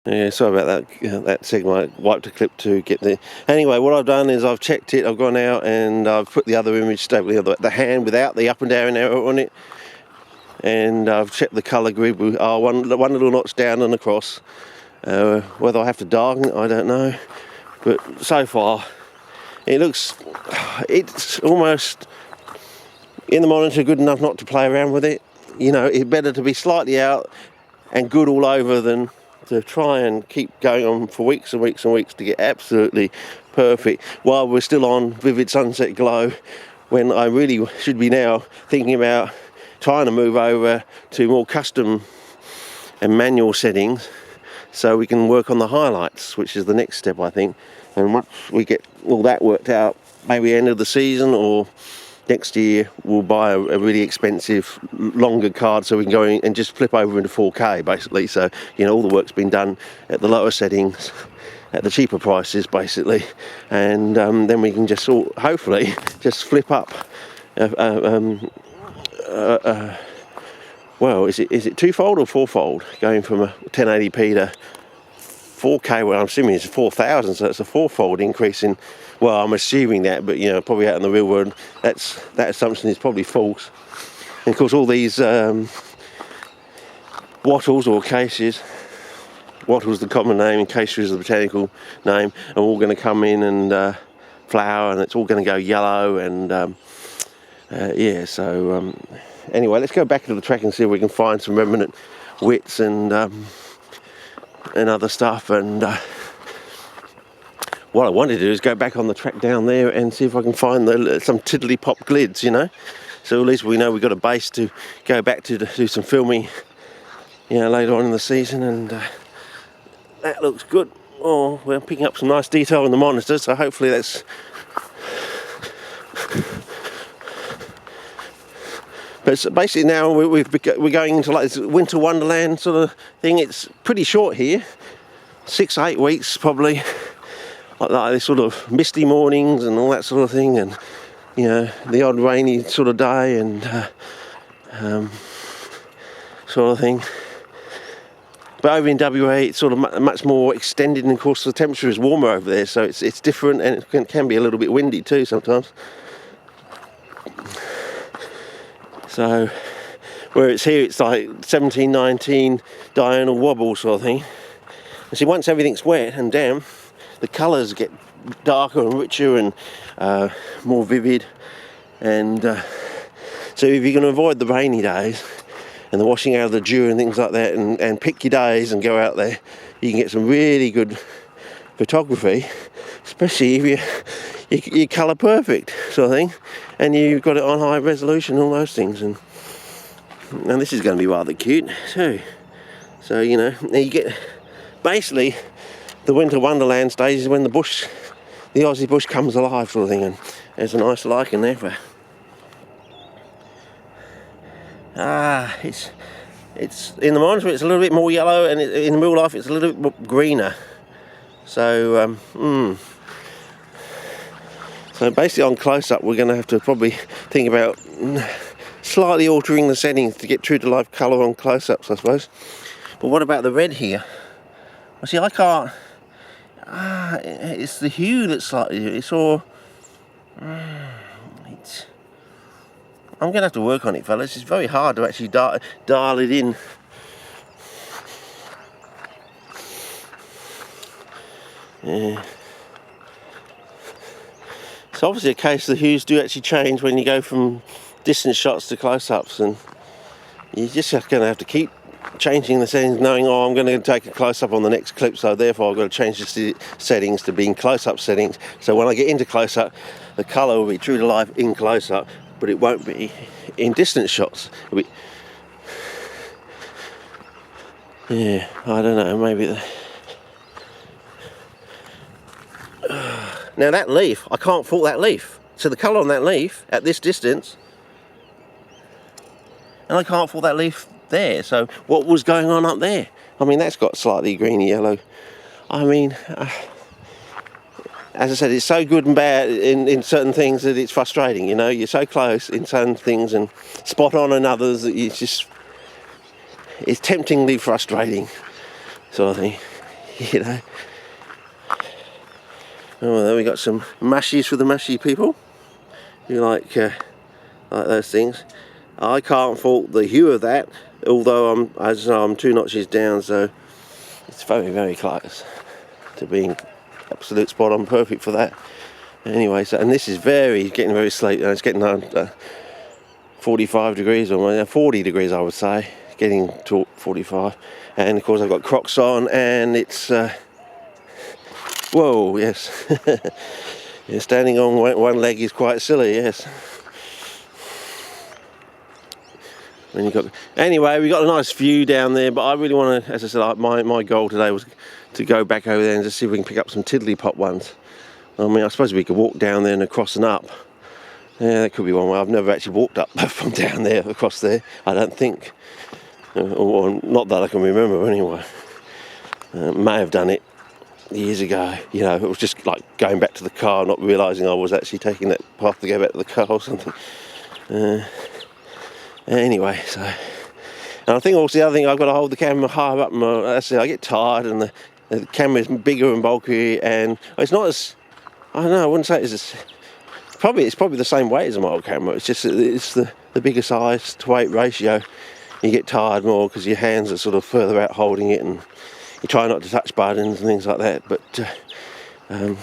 Yeah, sorry about that. That segment, I wiped a clip to get there. Anyway, what I've done is I've checked it. I've gone out and I've put the other image stably, the hand without the up and down arrow on it, and I've checked the colour grid with one little notch down and across. Whether I have to darken it, I don't know. But so far, it's almost in the monitor good enough not to play around with it. You know, it's better to be slightly out and good all over than to try and keep going on for weeks and weeks and weeks to get absolutely perfect while we're still on vivid sunset glow, when I really should be now thinking about trying to move over to more custom and manual settings so we can work on the highlights, which is the next step, I think. And once we get all that worked out, maybe end of the season or next year, we'll buy a really expensive, longer card so we can go in and just flip over into 4K, basically. So, you know, all the work's been done at the lower settings, at the cheaper prices, basically. And then we can just hopefully just flip up. Well, is it twofold or fourfold? Going from a 1080p to 4K, well, I'm assuming it's 4,000, so it's a fourfold increase in. Well, I'm assuming that, but, you know, probably out in the real world, that assumption is probably false. And of course, all these wattles or caches, wattle's the common name and cache is the botanical name, are all going to come in and flower, and it's all going to go yellow. And yeah, so anyway, let's go back to the track and see if we can find some remnant wits and other stuff. And what I wanted to do is go back on the track down there and see if I can find some tiddly-pop glids, you know. So at least we know we've got a base to go back to do some filming, you know, later on in the season. And that looks good. Oh, we're picking up some nice detail in the monitor, so hopefully that's. But basically now we're going into like this winter wonderland sort of thing. It's pretty short here, 6-8 weeks probably. Like this sort of misty mornings and all that sort of thing, and you know, the odd rainy sort of day and sort of thing. But over in WA, it's sort of much more extended, and of course the temperature is warmer over there, so it's different, and it can be a little bit windy too sometimes. So where it's here, it's like 17, 19 diurnal wobble sort of thing. And see, once everything's wet and damp, the colours get darker and richer and more vivid. And so if you can avoid the rainy days and the washing out of the dew and things like that, and pick your days and go out there, you can get some really good photography, especially if you're colour perfect sort of thing, and you've got it on high resolution, all those things. And this is going to be rather cute too. So, you know, you get basically the winter wonderland stage is when the Aussie bush comes alive sort of thing, and there's a nice lichen there for. It's in the monitor it's a little bit more yellow, and in real life it's a little bit greener. So so basically on close-up we're going to have to probably think about slightly altering the settings to get true to life colour on close-ups, I suppose. But what about the red here? Well, see, I can't. It's the hue that's slightly. It's all. I'm going to have to work on it, fellas. It's very hard to actually dial it in. Yeah. It's obviously a case the hues do actually change when you go from distance shots to close-ups, and you're just going to have to keep changing the settings, knowing, oh, I'm going to take a close-up on the next clip, so therefore I've got to change the settings to being close-up settings. So when I get into close-up, the colour will be true to life in close-up, but it won't be in distance shots. Yeah, I don't know, maybe. Now that leaf, I can't fault that leaf. So the colour on that leaf at this distance, and I can't fault that leaf there. So what was going on up there? I mean, that's got slightly greeny yellow. I mean, as I said, it's so good and bad in certain things that it's frustrating, you know. You're so close in certain things and spot on in others that it's temptingly frustrating sort of thing. you know. Oh, then we got some mushies for the mushy people. You like those things. I can't fault the hue of that, although as you know, I'm 2 notches down, so it's very, very close to being absolute spot on perfect for that. Anyway, so, and this is getting very slate. It's getting on 45 degrees, or 40 degrees, I would say, getting to 45. And of course, I've got Crocs on, and it's whoa, yes. Yeah, standing on one leg is quite silly, yes. Then you got, anyway, we got a nice view down there, but I really want to, as I said, my goal today was to go back over there and just see if we can pick up some tiddly-pop ones. I mean, I suppose we could walk down there and across and up. Yeah, that could be one way. I've never actually walked up from down there across there, I don't think. Or not that I can remember anyway. May have done it years ago. You know, it was just like going back to the car, not realising I was actually taking that path to go back to the car or something. Anyway, so, and I think also the other thing, I've got to hold the camera higher up. I get tired, and the camera's bigger and bulky, and it's not as, I don't know, I wouldn't say it's probably the same weight as a model camera. It's just it's the bigger size to weight ratio. You get tired more because your hands are sort of further out holding it, and you try not to touch buttons and things like that. But as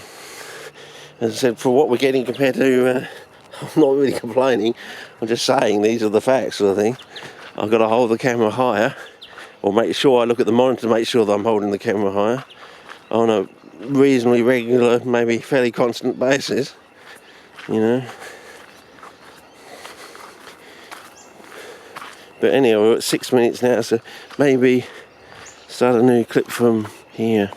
I said, for what we're getting compared to, I'm not really complaining. I'm just saying these are the facts, sort of thing. I've got to hold the camera higher, or make sure I look at the monitor to make sure that I'm holding the camera higher on a reasonably regular, maybe fairly constant basis, you know. But anyway, we're at 6 minutes now, so maybe start a new clip from here.